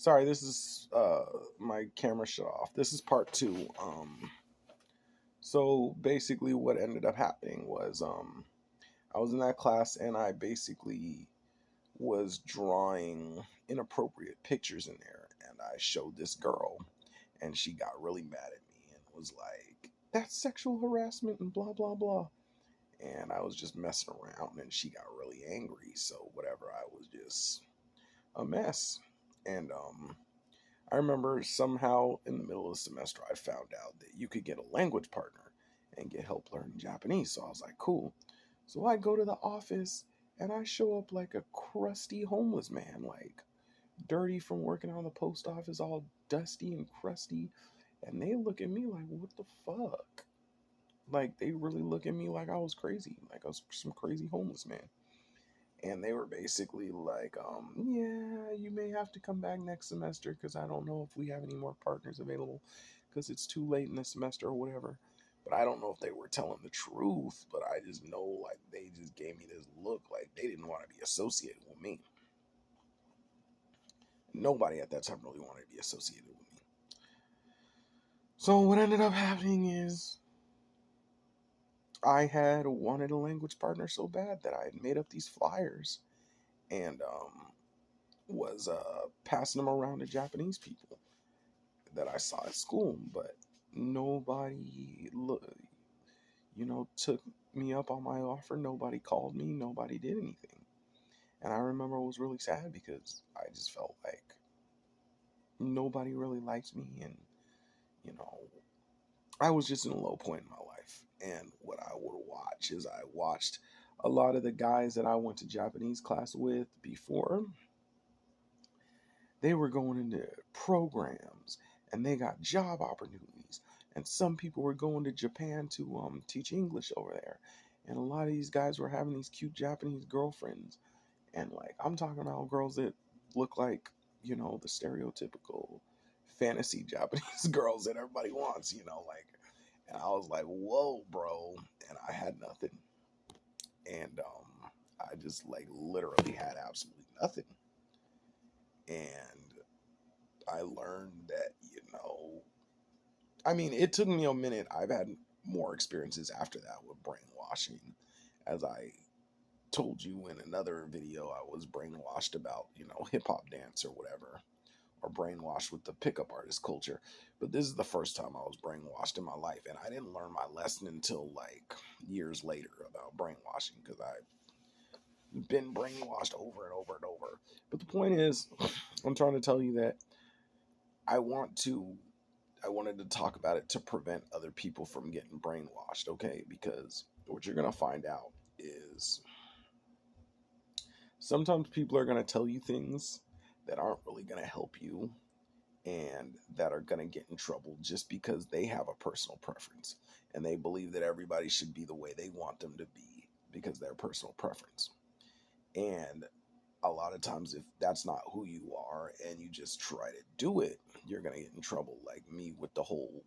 Sorry, this is my camera shut off. This is part two. So basically what ended up happening was I was in that class and I basically was drawing inappropriate pictures in there, and I showed this girl and she got really mad at me and was like, "That's sexual harassment and blah blah blah." And I was just messing around and she got really angry. So whatever, I was just a mess. And I remember somehow in the middle of the semester, I found out that you could get a language partner and get help learning Japanese. So I was like, cool. So I go to the office and I show up like a crusty homeless man, like dirty from working on the post office, all dusty and crusty. And they look at me like, what the fuck? Like, they really look at me like I was crazy, like I was some crazy homeless man. And they were basically like, yeah, you may have to come back next semester because I don't know if we have any more partners available because it's too late in the semester or whatever. But I don't know if they were telling the truth, but I just know like they just gave me this look like they didn't want to be associated with me. Nobody at that time really wanted to be associated with me. So what ended up happening is I had wanted a language partner so bad that I had made up these flyers and was passing them around to Japanese people that I saw at school, but nobody, took me up on my offer. Nobody called me. Nobody did anything. And I remember it was really sad because I just felt like nobody really liked me, and you know, I was just in a low point in my life. And what I would watch is I watched a lot of the guys that I went to Japanese class with before. They were going into programs and they got job opportunities. And some people were going to Japan to teach English over there. And a lot of these guys were having these cute Japanese girlfriends. And like, I'm talking about girls that look like, the stereotypical fantasy Japanese girls that everybody wants, like. And I was like, whoa, bro. And I had nothing. And I just like literally had absolutely nothing. And I learned that, I mean, it took me a minute. I've had more experiences after that with brainwashing. As I told you in another video, I was brainwashed about, hip hop dance or whatever, or brainwashed with the pickup artist culture. But this is the first time I was brainwashed in my life. And I didn't learn my lesson until like years later about brainwashing because I've been brainwashed over and over and over. But the point is, I'm trying to tell you that I wanted to talk about it to prevent other people from getting brainwashed, okay? Because what you're going to find out is sometimes people are going to tell you things that aren't really going to help you and that are going to get in trouble just because they have a personal preference and they believe that everybody should be the way they want them to be because their personal preference. And a lot of times if that's not who you are and you just try to do it, you're going to get in trouble, like me with the whole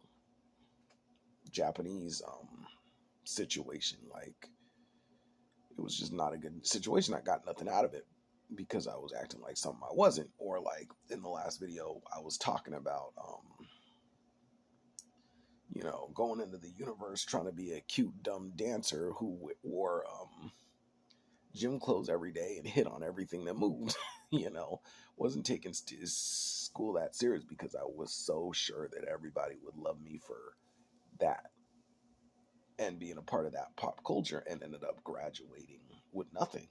Japanese situation. Like, it was just not a good situation. I got nothing out of it because I was acting like something I wasn't. Or like in the last video I was talking about going into the universe trying to be a cute dumb dancer who wore gym clothes every day and hit on everything that moved. Wasn't taking school that serious because I was so sure that everybody would love me for that and being a part of that pop culture, and ended up graduating with nothing,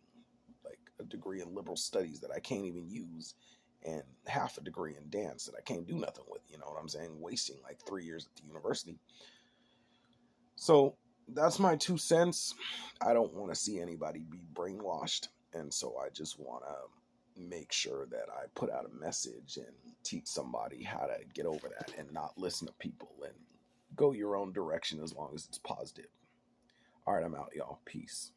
like a degree in liberal studies that I can't even use and half a degree in dance that I can't do nothing with. You know what I'm saying? Wasting like 3 years at the university. So that's my 2 cents. I don't want to see anybody be brainwashed. And so I just want to make sure that I put out a message and teach somebody how to get over that and not listen to people and go your own direction as long as it's positive. All right, I'm out, y'all. Peace.